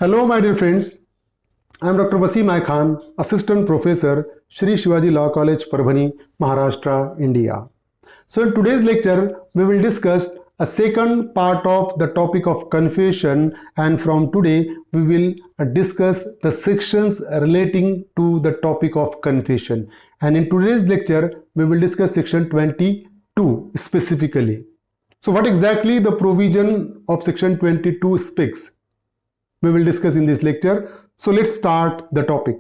Hello, my dear friends. I am Dr. Wasim I Khan, Assistant Professor, Shri Shivaji Law College, Parbhani, Maharashtra, India. So, in today's lecture, we will discuss a second part of the topic of confession, and from today, we will discuss the sections relating to the topic of confession. And in today's lecture, we will discuss section 22 specifically. So, what exactly the provision of section 22 speaks? We will discuss in this lecture. So let's start the topic.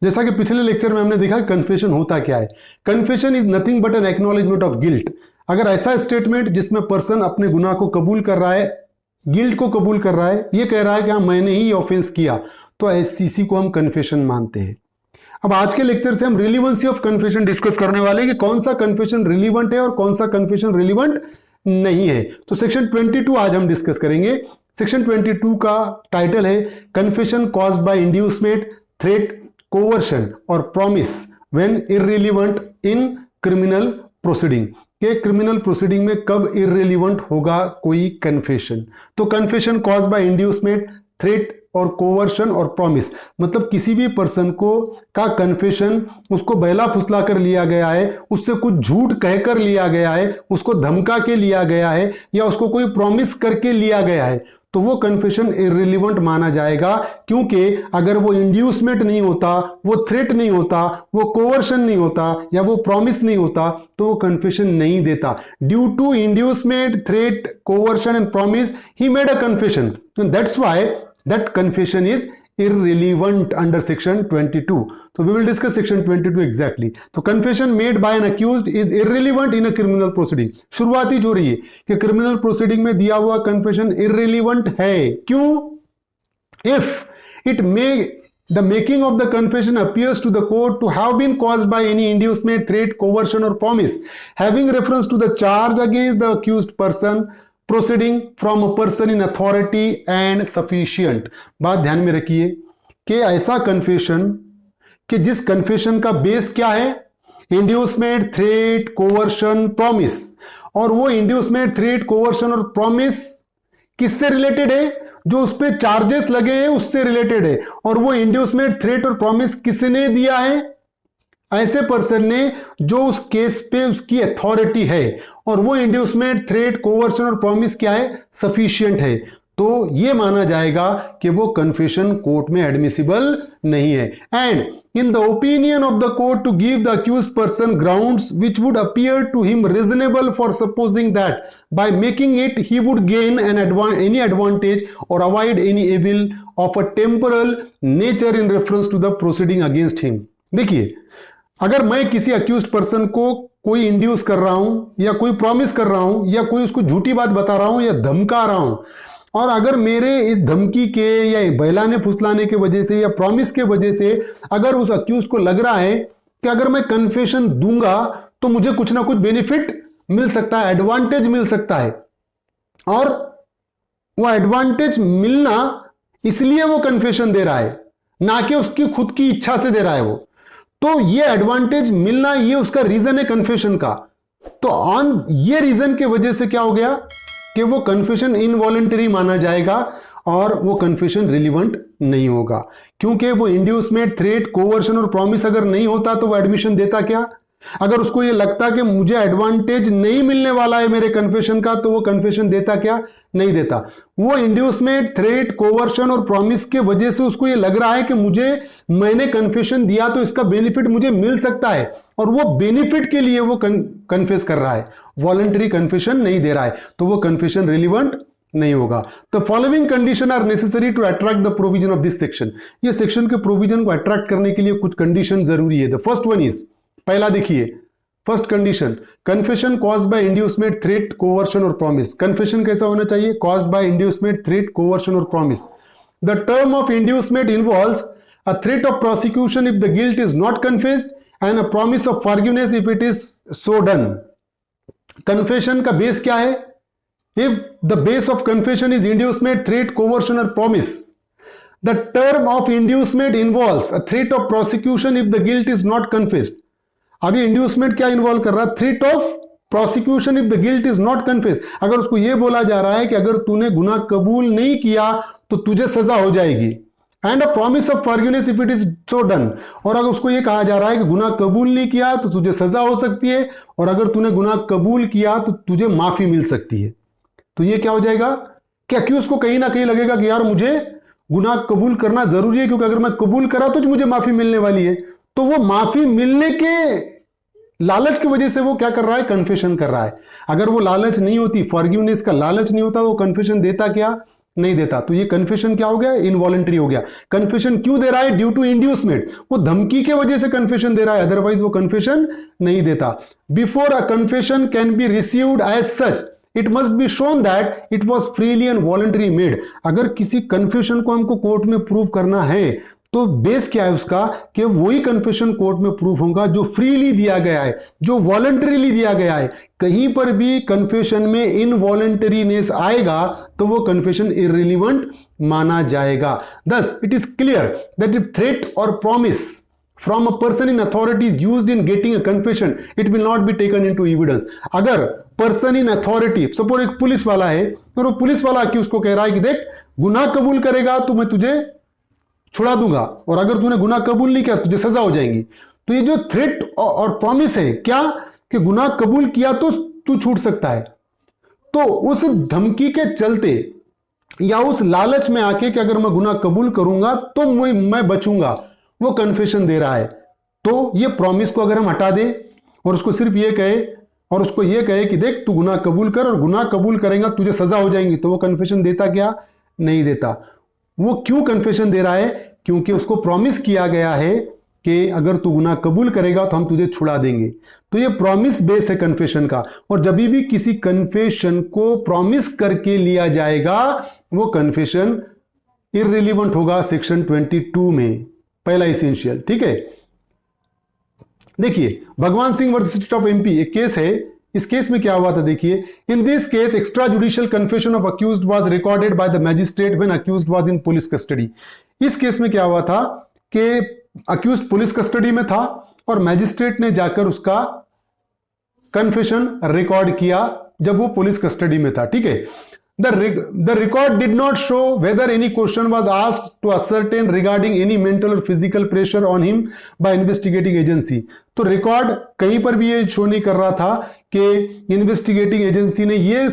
जैसा कि पिछले lecture में हमने देखा confession होता क्या है. Confession is nothing but N acknowledgement of guilt. अगर ऐसा स्टेटमेंट जिसमें पर्सन अपने गुनाह को कबूल कर रहा है, गिल्ट को कबूल कर रहा है, ये कह रहा है कि हाँ मैंने ही ऑफेंस किया, तो इसी को हम कन्फेशन मानते हैं. अब आज के लेक्चर से हम रिलीवेंसी ऑफ कन्फेशन डिस्कस करने वाले हैं कि कौन सा कन्फेशन रिलीवेंट है और कौन सा कन्फेशन रिलीवेंट नहीं है. तो सेक्शन 22 आज हम डिस्कस करेंगे. सेक्शन 22 का टाइटल है confession caused by inducement, threat, coercion और promise when irrelevant in criminal proceeding. के क्रिमिनल प्रोसीडिंग में कब इररिलेवेंट होगा कोई कन्फेशन. तो confession caused by inducement, threat और कोवर्शन और प्रॉमिस, मतलब किसी भी पर्सन को का कन्फेशन उसको बहला फुसला कर लिया गया है, उससे कुछ झूठ कहकर लिया गया है, उसको धमका के लिया गया है या उसको कोई प्रॉमिस करके लिया गया है, तो वो कन्फेशन इररिलेवेंट माना जाएगा. क्योंकि अगर वो इंड्यूसमेंट नहीं होता, वो थ्रेट नहीं होता, वो कोवर्शन नहीं होता या वो प्रॉमिस नहीं होता, तो वो कन्फेशन नहीं देता. Due to inducement, threat, coercion and promise he made a confession. That's why that confession is irrelevant under section 22. So we will discuss section 22 exactly. So confession made by an accused is irrelevant in a criminal proceeding. शुरुआती जो रही है कि criminal proceeding में दिया हुआ confession irrelevant है. क्यों? If it may the making of the confession appears to the court to have been caused by any inducement, threat, coercion or promise having reference to the charge against the accused person proceeding from a person in authority and sufficient. बात ध्यान में रखिए कि ऐसा confession कि जिस confession का base क्या है, इंड्यूसमेंट, थ्रेट, कोवर्शन, प्रॉमिस, और वो इंड्यूसमेंट, थ्रेट, कोवर्शन और प्रॉमिस किससे रिलेटेड है, जो उस पर चार्जेस लगे हैं उससे रिलेटेड है. और वो इंड्यूसमेंट, थ्रेट और प्रॉमिस किसने दिया है, ऐसे पर्सन ने जो उस केस पे उसकी अथॉरिटी है, और वो इंड्यूसमेंट, थ्रेट, कोवर्शन और प्रॉमिस क्या है, सफिशिएंट है. तो ये माना जाएगा कि वो कन्फेशन कोर्ट में एडमिसिबल नहीं है. And in the opinion of the court to give the accused person grounds which would appear to him reasonable for supposing that by making it he would gain any advantage और avoid any evil of a temporal nature in reference to the proceeding against him. देखिए, अगर मैं किसी accused person को कोई induce कर रहा हूं या कोई प्रॉमिस कर रहा हूं या कोई उसको झूठी बात बता रहा हूं या धमका रहा हूं, और अगर मेरे इस धमकी के या बहलाने फुसलाने के वजह से या प्रॉमिस के वजह से अगर उस अक्यूज्ड को लग रहा है कि अगर मैं कन्फेशन दूंगा तो मुझे कुछ ना कुछ बेनिफिट मिल सकता है, एडवांटेज मिल सकता है, और वो एडवांटेज मिलना इसलिए वो कन्फेशन दे रहा है, ना कि उसकी खुद की इच्छा से दे रहा है वो, तो ये एडवांटेज मिलना ये उसका रीजन है कन्फेशन का. तो ऑन ये रीजन के वजह से क्या हो गया कि वो कन्फेशन इनवॉलंटरी माना जाएगा और वो कन्फेशन रिलीवेंट नहीं होगा. क्योंकि वो इंड्यूसमेंट, थ्रेट, कोवर्शन और प्रॉमिस अगर नहीं होता तो वो एडमिशन देता क्या. अगर उसको ये लगता कि मुझे एडवांटेज नहीं मिलने वाला है मेरे कन्फेशन का, तो वो कन्फेशन देता क्या, नहीं देता. वो इंड्यूसमेंट, थ्रेट, कोवर्शन और प्रॉमिस के वजह से उसको ये लग रहा है कि मैंने कन्फेशन दिया तो इसका बेनिफिट मुझे मिल सकता है, और वो बेनिफिट के लिए वो कन्फेस कर रहा है, वॉलंटरी कन्फेशन नहीं दे रहा है, तो वो कन्फेशन रिलीवेंट नहीं होगा. The following condition are necessary to attract the provision of this section. ये सेक्शन के प्रोविजन को अट्रैक्ट करने के लिए कुछ कंडीशन जरूरी है. द फर्स्ट वन इज, पहला देखिए, first condition, confession caused by inducement, threat, coercion और प्रॉमिस. कन्फेशन कैसा होना चाहिए, caused by inducement, threat, coercion और promise. The term of inducement involves a threat of prosecution if the guilt is not confessed and a promise of forgiveness if it is so done. Confession का base क्या है, if the base of confession is inducement, threat, coercion और promise, the term of inducement involves a threat of prosecution if the guilt is not confessed. अभी inducement क्या involve कर रहा है, threat of prosecution if the guilt is not confessed. अगर उसको यह बोला जा रहा है कि अगर तूने गुनाह कबूल नहीं किया तो तुझे सजा हो जाएगी। And a promise of forgiveness if it is so done, और अगर उसको ये कहा जा रहा है कि गुनाह कबूल नहीं किया तो तुझे सजा हो सकती है, और अगर तूने गुनाह कबूल किया तो तुझे माफी मिल सकती है। तो ये क्या हो जाएगा कि अक्यूज को कहीं ना कहीं लगेगा कि यार मुझे गुनाह कबूल करना जरूरी है, क्योंकि अगर मैं कबूल करा तो मुझे माफी मिलने वाली है। तो वो माफी मिलने के लालच की वजह से वो क्या कर रहा है, कन्फेशन कर रहा है। अगर वो लालच नहीं होती, फॉरगिवनेस का लालच नहीं होता, वो कन्फेशन देता क्या, नहीं देता। तो ये कन्फेशन क्या हो गया, इनवॉलंटरी हो गया। कन्फेशन क्यों दे रहा है, ड्यू टू इंड्यूसमेंट, वो धमकी के वजह से कन्फेशन दे रहा है, अदरवाइज वो कन्फेशन नहीं देता। Before a confession can be received as such it must be shown that it was freely and voluntary made. अगर किसी कन्फेशन को हमको कोर्ट में प्रूव करना है तो बेस क्या है उसका, कि वही कन्फेशन कोर्ट में प्रूफ होगा जो फ्रीली दिया गया है, जो वॉलंटरीली दिया गया है। कहीं पर भी कन्फेशन में इनवॉलंटरीनेस आएगा तो वो कन्फेशन इररिलेवेंट माना जाएगा। Thus it is clear that if threat और promise from a person in authority is used in getting a confession, it will not be taken into evidence. अगर पर्सन इन अथॉरिटी, सपोज एक police वाला है और वो police वाला कि उसको कह रहा है कि देख गुनाह कबूल करेगा तो मैं तुझे छुड़ा दूंगा, और अगर तूने गुनाह कबूल नहीं किया तुझे सजा हो जाएगी। तो ये जो थ्रेट और प्रॉमिस है क्या, कि गुनाह कबूल किया तो तू छूट सकता है, तो उस धमकी के चलते या उस लालच में आके कि अगर मैं गुनाह कबूल करूंगा तो मैं बचूंगा, वो कन्फेशन दे रहा है। तो ये प्रॉमिस को अगर हम हटा दें और उसको सिर्फ ये कहे, और उसको ये कहे कि देख तू गुनाह कबूल कर और गुनाह कबूल करेगा तुझे सजा हो जाएगी, तो वो कन्फेशन देता क्या, नहीं देता। वो क्यों कन्फेशन दे रहा है, क्योंकि उसको प्रॉमिस किया गया है कि अगर तू गुनाह कबूल करेगा तो हम तुझे छुड़ा देंगे। तो ये प्रॉमिस बेस है कन्फेशन का, और जब भी किसी कन्फेशन को प्रॉमिस करके लिया जाएगा वो कन्फेशन इररिलेवेंट होगा सेक्शन 22 में, पहला इसेंशियल। ठीक है, देखिए भगवान Singh versus state of MP एक केस है। इस केस में क्या हुआ था, देखिए in this case extra judicial confession of accused was recorded by the magistrate when accused was in police custody. इस केस में क्या हुआ था कि अक्यूज्ड पुलिस कस्टडी में था और मैजिस्ट्रेट ने जाकर उसका कन्फेशन रिकॉर्ड किया जब वो पुलिस कस्टडी में था। ठीक है, The record did not show whether any question was asked to ascertain regarding any mental or physical pressure on him by investigating agency. तो रिकॉर्ड कहीं पर भी ये शो नहीं कर रहा था कि इन्वेस्टिगेटिंग एजेंसी ने ये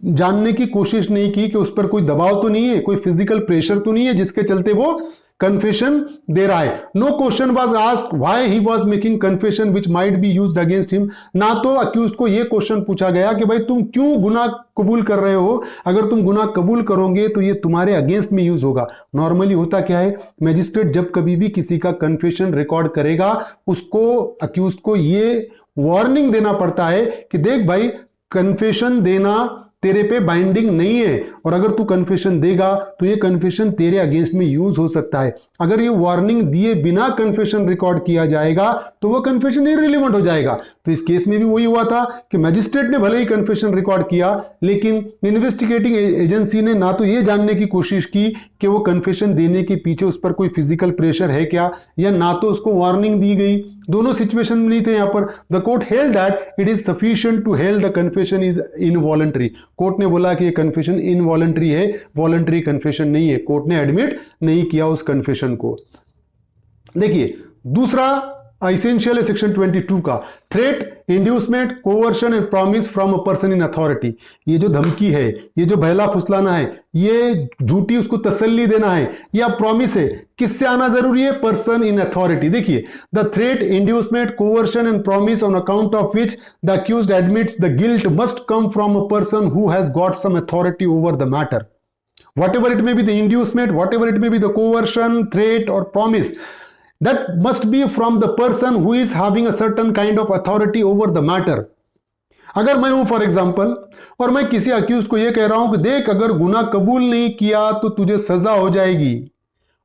जानने की कोशिश नहीं की कि उस पर कोई दबाव तो नहीं है, कोई फिजिकल प्रेशर तो नहीं है जिसके चलते वो कन्फेशन दे रहा है। No question was asked why he was making confession which might be used against him. ना तो अक्यूज्ड को यह क्वेश्चन पूछा गया कि भाई तुम क्यों गुनाह कबूल कर रहे हो, अगर तुम गुनाह कबूल करोगे तो ये तुम्हारे अगेंस्ट में यूज होगा। नॉर्मली होता क्या है, मैजिस्ट्रेट जब कभी भी किसी का कन्फेशन रिकॉर्ड करेगा उसको अक्यूज्ड को ये वार्निंग देना पड़ता है कि देख भाई कन्फेशन देना तेरे पे बाइंडिंग नहीं है, और अगर तू कन्फेशन देगा तो ये कन्फेशन तेरे अगेंस्ट में यूज हो सकता है। अगर ये वार्निंग दिए बिना कन्फेशन रिकॉर्ड किया जाएगा तो वो कन्फेशन इररिलेवेंट हो जाएगा। तो इस केस में भी वही हुआ था कि मैजिस्ट्रेट ने भले ही कन्फेशन रिकॉर्ड किया लेकिन इन्वेस्टिगेटिंग एजेंसी ने ना तो ये जानने की कोशिश की कि वो कन्फेशन देने के पीछे उस पर कोई फिजिकल प्रेशर है क्या, या ना तो उसको वार्निंग दी गई। दोनों सिचुएशन में नहीं थे यहाँ पर। The court held that it is sufficient to held the confession is involuntary. Court ने बोला कि ये कन्फेशन इनवॉलंटरी है, वॉलंटरी कन्फेशन नहीं है। कोर्ट ने एडमिट नहीं किया उस कन्फेशन को। देखिए दूसरा एसेंशियल है सेक्शन 22 का, threat, inducement, coercion and promise from a person in authority. ये जो धमकी है, ये जो बहला फुसलाना है, ये झूठी उसको तसल्ली देना है, या प्रॉमिस है, किससे आना जरूरी है, पर्सन इन अथॉरिटी। देखिए the threat, inducement, coercion and promise on account of which the accused admits the guilt must come from a person who has got some authority over the matter. Whatever it may be the inducement, whatever it may be the coercion, threat or promise, that must be from the person who is having a certain kind of authority over the matter. अगर मैं हूं for example और मैं किसी accused को यह कह रहा हूं कि देख अगर गुनाह कबूल नहीं किया तो तुझे सजा हो जाएगी,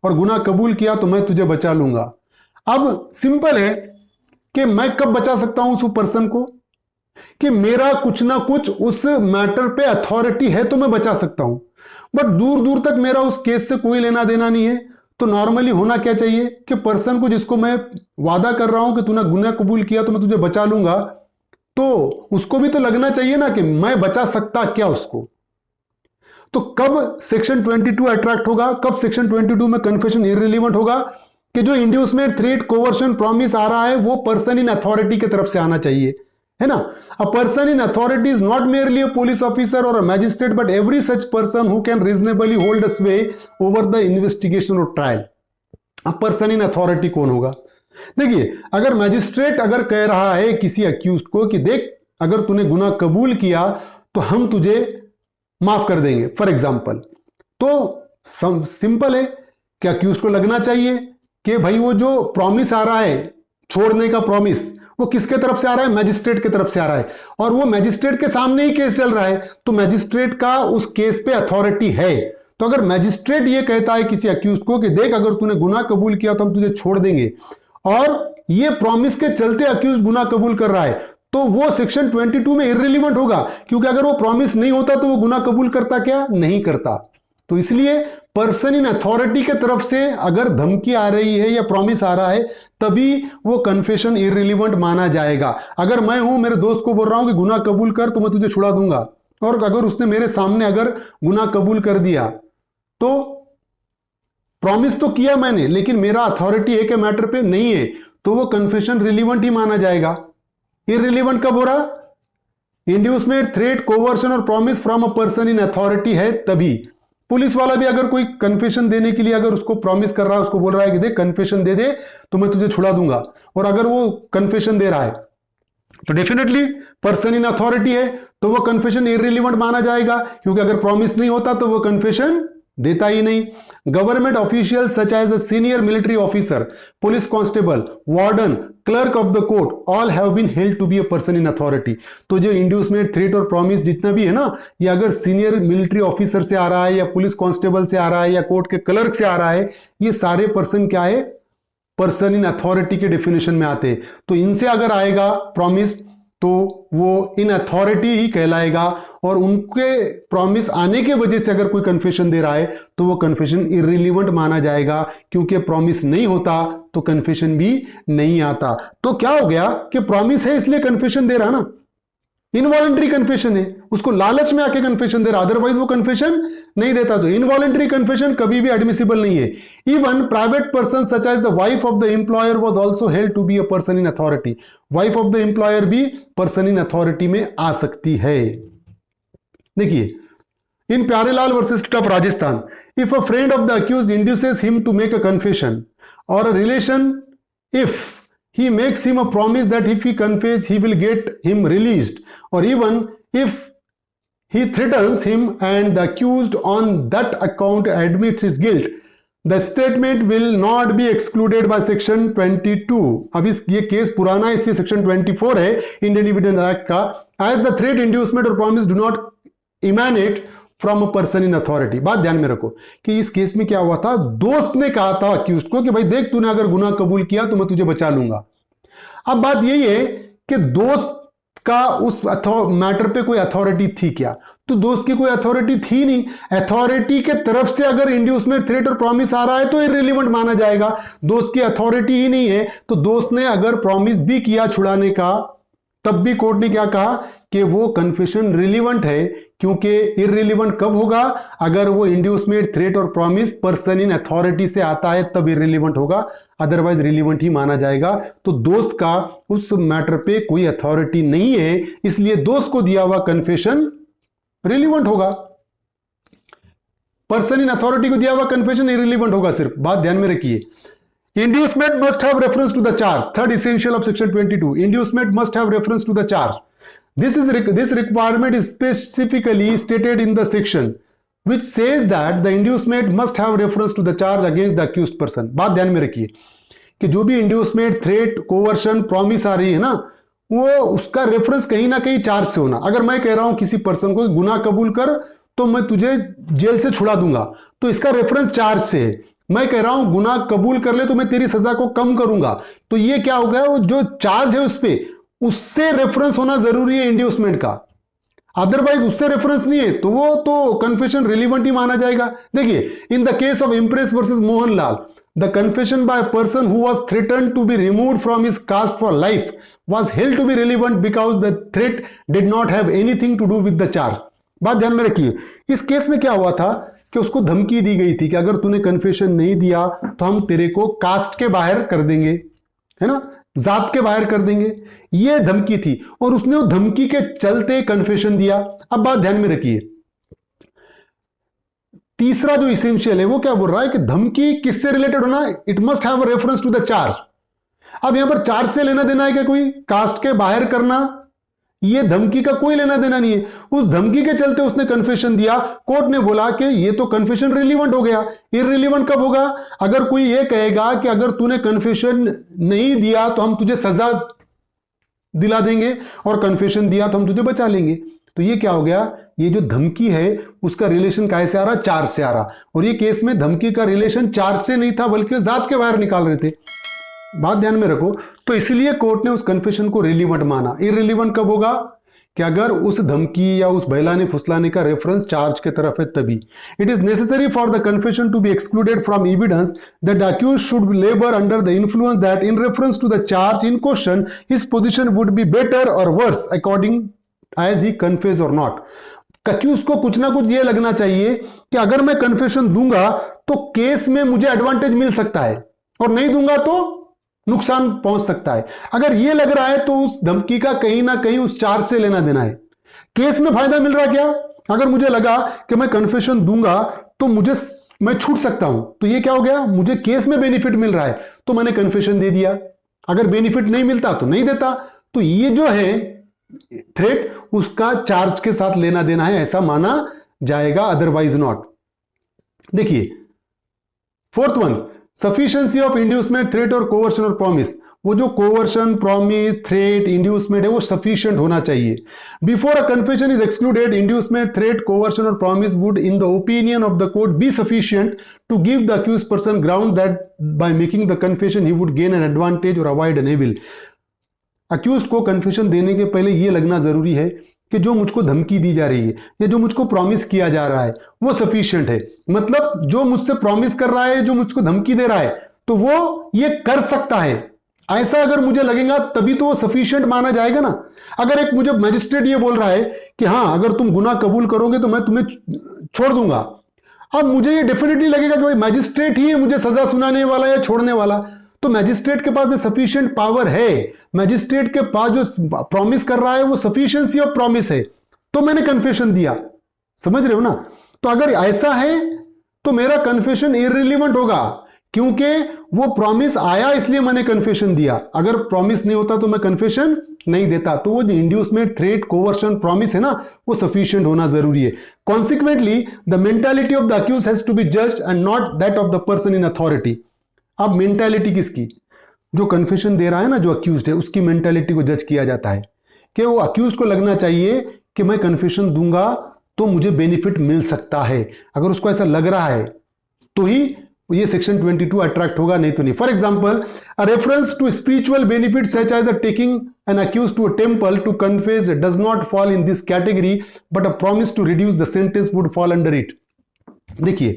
और गुनाह कबूल किया तो मैं तुझे बचा लूंगा। अब सिंपल है कि मैं कब बचा सकता हूं उस पर्सन को, कि मेरा कुछ ना कुछ उस मैटर पे अथॉरिटी है तो मैं बचा सकता हूं, बट दूर दूर तक मेरा उस केस से कोई लेना देना नहीं है। तो नॉर्मली होना क्या चाहिए कि पर्सन को जिसको मैं वादा कर रहा हूं कि तूने गुनाह कबूल किया तो मैं तुझे बचा लूंगा, तो उसको भी तो लगना चाहिए ना कि मैं बचा सकता क्या उसको। तो कब सेक्शन 22 अट्रैक्ट होगा, कब सेक्शन 22 में कन्फेशन इररिलेवेंट होगा? कि जो इंड्यूसमेंट, थ्रेट, कोवर्शन, प्रॉमिस आ रहा है वो पर्सन इन अथॉरिटी की तरफ से आना चाहिए, है ना? A person in authority is not merely a police officer और a magistrate but every such person who can reasonably hold a sway over the investigation और ट्रायल। अब पर्सन इन अथॉरिटी कौन होगा? देखिए, अगर मैजिस्ट्रेट अगर कह रहा है किसी अक्यूज्ड को कि देख अगर तूने गुनाह कबूल किया तो हम तुझे माफ कर देंगे, फॉर एग्जाम्पल, तो सिंपल है कि अक्यूज्ड को लगना चाहिए कि भाई वो जो प्रॉमिस आ रहा है छोड़ने का प्रॉमिस, वो किसके तरफ से आ रहा है? मैजिस्ट्रेट की तरफ से आ रहा है, और वो मैजिस्ट्रेट के सामने ही केस चल रहा है, तो मैजिस्ट्रेट का उस केस पे अथॉरिटी है। तो अगर मैजिस्ट्रेट ये कहता है किसी अक्यूज्ड को कि देख अगर तूने गुनाह कबूल किया तो हम तुझे छोड़ देंगे, और ये प्रॉमिस के चलते अक्यूज्ड गुनाह कबूल कर रहा है, तो वो सेक्शन 22 में इररिलेवेंट होगा, क्योंकि अगर वो प्रॉमिस नहीं होता तो वो गुनाह कबूल करता क्या? नहीं करता। तो इसलिए पर्सन इन अथॉरिटी के तरफ से अगर धमकी आ रही है या प्रॉमिस आ रहा है तभी वो कन्फेशन इररिलेवेंट माना जाएगा। अगर मैं हूं, मेरे दोस्त को बोल रहा हूं कि गुनाह कबूल कर तो मैं तुझे छुड़ा दूंगा, और अगर उसने मेरे सामने अगर गुनाह कबूल कर दिया तो प्रॉमिस तो किया मैंने लेकिन मेरा अथॉरिटी एक मैटर पे नहीं है, तो वो कन्फेशन रिलीवेंट ही माना जाएगा। इररिलेवेंट कब हो रहा? इंड्यूसमेंट, थ्रेट, कोवर्शन और promise from a person in authority है तभी। पुलिस वाला भी अगर कोई कन्फेशन देने के लिए अगर उसको प्रॉमिस कर रहा है, उसको बोल रहा है कि देख कन्फेशन दे दे तो मैं तुझे छुड़ा दूंगा, और अगर वो कन्फेशन दे रहा है तो डेफिनेटली पर्सन इन अथॉरिटी है, तो वो कन्फेशन इररिलेवेंट माना जाएगा, क्योंकि अगर प्रॉमिस नहीं होता तो वो कन्फेशन देता ही नहीं। Government official such as a senior military officer, police constable, warden, clerk of the court, all have been held to be a person in authority. तो जो इंड्यूसमेंट, थ्रेट और प्रॉमिस जितना भी है ना, ये अगर सीनियर मिलिट्री ऑफिसर से आ रहा है या पुलिस कांस्टेबल से आ रहा है या कोर्ट के क्लर्क से आ रहा है, ये सारे पर्सन क्या है? पर्सन इन अथॉरिटी के डेफिनेशन में आते हैं। तो इनसे अगर आएगा प्रॉमिस तो वो इन अथॉरिटी ही कहलाएगा, और उनके प्रॉमिस आने के वजह से अगर कोई कन्फेशन दे रहा है तो वो कन्फेशन इररिलेवेंट माना जाएगा, क्योंकि प्रॉमिस नहीं होता तो कन्फेशन भी नहीं आता। तो क्या हो गया कि प्रॉमिस है इसलिए कन्फेशन दे रहा ना, इनवॉलंटरी कन्फेशन है, उसको लालच में आके कन्फेशन दे रहा, अदरवाइज वो कन्फेशन नहीं देता। तो इनवॉलंटरी कन्फेशन कभी भी एडमिसिबल नहीं है। Even private person such as the wife of the employer was also held to be a person in authority. Wife of the employer भी पर्सन इन अथॉरिटी में आ सकती है। देखिए, in Pyarelal versus state of Rajasthan, if a friend of the accused induces him to make a confession और a relation, if he makes him a promise that if he confess he will get him released, or even if he threatens him and the accused on that account admits his guilt, the statement will not be excluded by section 22। अब ये case पुराना है इसलिए section 24 है Indian evidence act का। as the threat, inducement और promise do not emanate from a person in authority. बात ध्यान में रखो कि इस केस में क्या हुआ था, दोस्त ने कहा था अक्यूज्ड को कि भाई देख तूने अगर गुनाह कबूल किया तो मैं तुझे बचा लूंगा। अब बात यही है कि दोस्त का उस मैटर पे कोई अथॉरिटी थी क्या? तो दोस्त की कोई अथॉरिटी थी नहीं। अथॉरिटी के तरफ से अगर इंड्यूसमेंट, थ्रेट और प्रॉमिस आ रहा है तो इररिलेवेंट माना जाएगा। दोस्त की अथॉरिटी ही नहीं है, तो दोस्त ने अगर प्रॉमिस भी किया छुड़ाने का तब भी कोर्ट ने क्या कहा कि वो कन्फेशन रिलीवेंट है, क्योंकि इररिलेवेंट कब होगा? अगर वो इंड्यूसमेंट, थ्रेट और प्रॉमिस पर्सन इन अथॉरिटी से आता है तब इररिलेवेंट होगा, अदरवाइज रिलीवेंट ही माना जाएगा। तो दोस्त का उस मैटर पे कोई अथॉरिटी नहीं है, इसलिए दोस्त को दिया हुआ कन्फेशन रिलीवेंट होगा। पर्सन इन अथॉरिटी को दिया हुआ कन्फेशन इररिलेवेंट होगा सिर्फ। बात ध्यान में रखिए। Inducement must have reference to the charge. Third essential of section 22. Inducement must have reference to the charge. This requirement is specifically stated in the section which says that the inducement must have reference to the charge against the accused person. बात ध्यान में रखिए कि जो भी inducement, threat, कोवर्शन, promise आ रही है ना, वो उसका रेफरेंस कहीं ना कहीं चार्ज से होना। अगर मैं कह रहा हूं किसी पर्सन को गुनाह कबूल कर तो मैं तुझे जेल से छुड़ा दूंगा, तो इसका रेफरेंस चार्ज से है। मैं कह रहा हूं गुनाह कबूल कर ले तो मैं तेरी सजा को कम करूंगा, तो ये क्या हो गया? वो जो चार्ज है उस पे, उससे रेफरेंस होना जरूरी है इंड्यूसमेंट का, अदरवाइज उससे रेफरेंस नहीं है तो वो तो कन्फेशन रिलीवेंट ही माना जाएगा। देखिए, in the case of Empress versus Mohanlal, the confession by person who was threatened to be removed from his caste for life was held to be relevant because the threat did not have anything to do with the charge. बात ध्यान में रखिए, इस case में क्या हुआ था कि उसको धमकी दी गई थी कि अगर तूने कन्फेशन नहीं दिया तो हम तेरे को कास्ट के बाहर कर देंगे, है ना, जात के बाहर कर देंगे, यह धमकी थी। और उसने वो धमकी के चलते कन्फेशन दिया। अब बात ध्यान में रखिए, तीसरा जो इसेंशियल है वो क्या बोल रहा है कि धमकी किससे रिलेटेड होना है, it must have a reference to the charge. अब यहां पर चार्ज से लेना देना है क्या, कोई कास्ट के बाहर करना, ये धमकी का कोई लेना देना नहीं है। उस धमकी के चलते उसने कन्फेशन दिया, कोर्ट ने बोला कि ये तो कन्फेशन रिलीवेंट हो गया। इररिलीवेंट कब होगा, अगर कोई ये कहेगा कि अगर तूने कन्फेशन नहीं दिया तो हम तुझे सजा दिला देंगे और कन्फेशन दिया तो हम तुझे बचा लेंगे। तो ये क्या हो गया, ये जो धमकी है उसका रिलेशन काहे से आ रहा, चार्ज से आ रहा। और ये केस में धमकी का रिलेशन चार्ज से नहीं था बल्कि जात के बाहर निकाल रहे थे। बात ध्यान में रखो, तो इसलिए कोर्ट ने उस कन्फेशन को रिलीवेंट माना। इररिलीवेंट कब होगा कि अगर उस धमकी या उस बहलाने फुसलाने का रेफरेंस चार्ज के तरफ है तभी। It is necessary for the confession to be excluded from evidence that the accused should labour under the influence that in reference to the charge in question his position would be better और worse according as he confess और not. Accused को कुछ ना कुछ ये लगना चाहिए कि अगर मैं कन्फेशन दूंगा तो केस में मुझे एडवांटेज मिल सकता है और नहीं दूंगा तो नुकसान पहुंच सकता है। अगर यह लग रहा है तो उस धमकी का कहीं ना कहीं उस चार्ज से लेना देना है। केस में फायदा मिल रहा क्या, अगर मुझे लगा कि मैं कन्फेशन दूंगा तो मैं छूट सकता हूं, तो ये क्या हो गया, मुझे केस में बेनिफिट मिल रहा है तो मैंने कन्फेशन दे दिया। अगर बेनिफिट नहीं मिलता तो नहीं देता। तो ये जो है थ्रेट उसका चार्ज के साथ लेना देना है, ऐसा माना जाएगा, अदरवाइज नॉट। देखिए fourth one, sufficiency of inducement, threat और कोवर्शन और प्रॉमिस। वो जो कोवर्शन, प्रॉमिस, थ्रेट, इंड्यूसमेंट है वो सफिशिएंट होना चाहिए। Before a confession is excluded, inducement, threat, coercion और promise would in the opinion of the court be sufficient to give the accused person ground that by making the confession he would gain an advantage और avoid an evil. Accused को confession देने के पहले यह लगना जरूरी है कि जो मुझको धमकी दी जा रही है या जो मुझको प्रॉमिस किया जा रहा है वो सफिशिएंट है। मतलब जो मुझसे प्रॉमिस कर रहा है, जो मुझको धमकी दे रहा है, तो वो ये कर सकता है, ऐसा अगर मुझे लगेगा तभी तो वो सफिशिएंट माना जाएगा ना। अगर एक मुझे मैजिस्ट्रेट ये बोल रहा है कि हां अगर तुम गुनाह कबूल करोगे तो मैं तुम्हें छोड़ दूंगा, अब मुझे ये डेफिनेटली लगेगा कि भाई मैजिस्ट्रेट ही है मुझे सजा सुनाने वाला या छोड़ने वाला, तो मैजिस्ट्रेट के पास सफिशिएंट पावर है। मैजिस्ट्रेट के पास जो प्रॉमिस कर रहा है वो सफिशिएंसी ऑफ प्रॉमिस है, तो मैंने कन्फेशन दिया। समझ रहे हो ना। तो अगर ऐसा है तो मेरा कन्फेशन इररिलेवेंट होगा, क्योंकि वो प्रॉमिस आया इसलिए मैंने कन्फेशन दिया। अगर प्रॉमिस नहीं होता तो मैं कन्फेशन नहीं देता। तो वो जो इंड्यूसमेंट, थ्रेट, कोवर्शन, प्रॉमिस है ना, वो सफिशिएंट होना जरूरी है। Consequently the mentality of the accuse has to be judged and not that of the person in authority. अब मेंटालिटी किसकी, जो कन्फेशन दे रहा है ना, जो अक्यूज्ड है, उसकी मेंटालिटी को जज किया जाता है कि वो अक्यूज्ड को लगना चाहिए कि मैं कन्फेशन दूंगा तो मुझे बेनिफिट मिल सकता है। अगर उसको ऐसा लग रहा है तो ही ये सेक्शन 22 अट्रैक्ट होगा, नहीं तो नहीं। For example, a reference to spiritual benefit such as a taking an accuse to a temple to confess does not fall in this category but a promise to reduce the sentence would fall under it. देखिए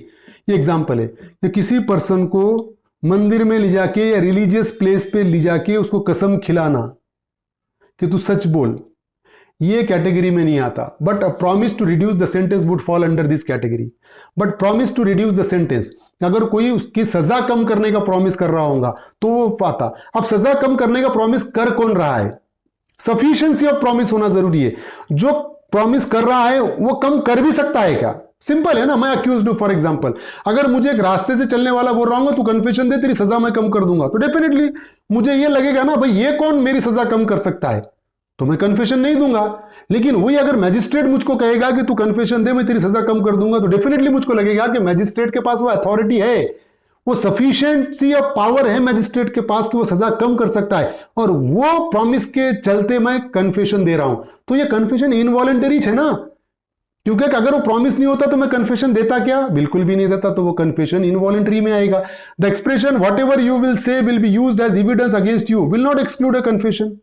ये example है कि किसी person को मंदिर में ले जाके या रिलीजियस प्लेस पे ले जाके उसको कसम खिलाना कि तू सच बोल, ये कैटेगरी में नहीं आता। But a promise to reduce the sentence would fall under this category. But promise to reduce the sentence, अगर कोई उसकी सजा कम करने का प्रॉमिस कर रहा होगा तो वो पाता। अब सजा कम करने का प्रॉमिस कर कौन रहा है, सफिशिएंसी ऑफ प्रॉमिस होना जरूरी है। जो प्रॉमिस कर रहा है वो कम कर भी सकता है क्या, सिंपल है ना। मैं अक्यूज्ड हूं, फॉर एग्जांपल अगर मुझे एक रास्ते से चलने वाला बोल रहा हूं तू कन्फेशन दे तेरी सजा मैं कम कर दूंगा, तो डेफिनेटली मुझे ये लगेगा ना भाई ये कौन मेरी सजा कम कर सकता है, तो मैं कन्फेशन नहीं दूंगा। लेकिन वही अगर मैजिस्ट्रेट मुझको कहेगा कि तू कन्फेशन दे मैं तेरी सजा कम कर दूंगा, तो डेफिनेटली मुझको लगेगा कि मैजिस्ट्रेट के पास वो अथॉरिटी है, वो सफिशिएंसी ऑफ पावर है मैजिस्ट्रेट के पास कि वो सजा कम कर सकता है, और वो प्रॉमिस के चलते मैं कन्फेशन दे रहा हूं। तो ये कन्फेशन इनवॉलंटरी है ना, क्योंकि अगर वो प्रॉमिस नहीं होता तो मैं कन्फेशन देता क्या, बिल्कुल भी नहीं देता, तो वो कन्फेशन इनवॉलंटरी में आएगा। The expression whatever you will say will be used as evidence against you will not exclude a confession.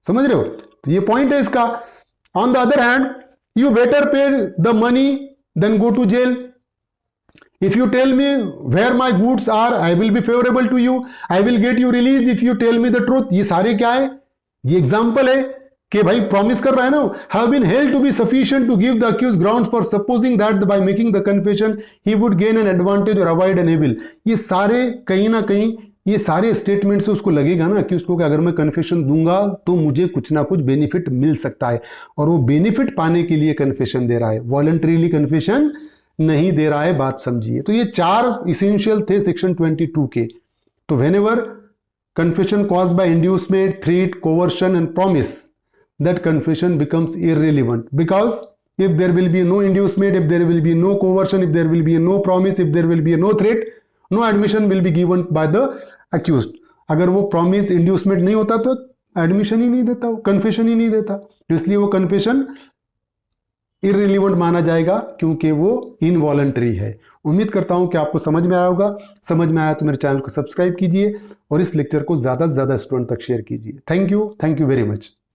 समझ रहे हो, तो ये पॉइंट है इसका। On the other hand, you better pay the money than go to jail. If you tell me where my goods are, I will be favorable to you. I will get you released if you tell me the truth. ये सारे क्या है, ये example है कि भाई promise कर रहा है ना, have been held to be sufficient to give the accuse grounds for supposing that by making the confession he would gain an advantage और अवॉइड एन एविल। ये सारे कहीं ना कहीं ये सारे स्टेटमेंट से उसको लगेगा ना कि उसको कि अगर मैं कन्फेशन दूंगा तो मुझे कुछ ना कुछ बेनिफिट मिल सकता है, और वो बेनिफिट पाने के लिए कन्फेशन दे रहा है, वॉलंटरीली कन्फेशन नहीं दे रहा है। बात समझिए। तो ये 4 इसेंशियल थे सेक्शन 22 के। तो whenever confession caused by inducement, threat, coercion and promise, that confession becomes irrelevant, because if there will be no inducement, if there will be no coercion, if there will be no promise, if there will be no threat, no admission will be given by the accused। अगर वो promise inducement नहीं होता तो admission ही नहीं देता, वो confession ही नहीं देता, तो इसलिए वो confession इररिलेवेंट माना जाएगा क्योंकि वो इनवॉलंटरी है। उम्मीद करता हूं कि आपको समझ में आया होगा। समझ में आया तो मेरे चैनल को सब्सक्राइब कीजिए और इस लेक्चर को ज़्यादा से ज़्यादा स्टूडेंट तक शेयर कीजिए। Thank you very much.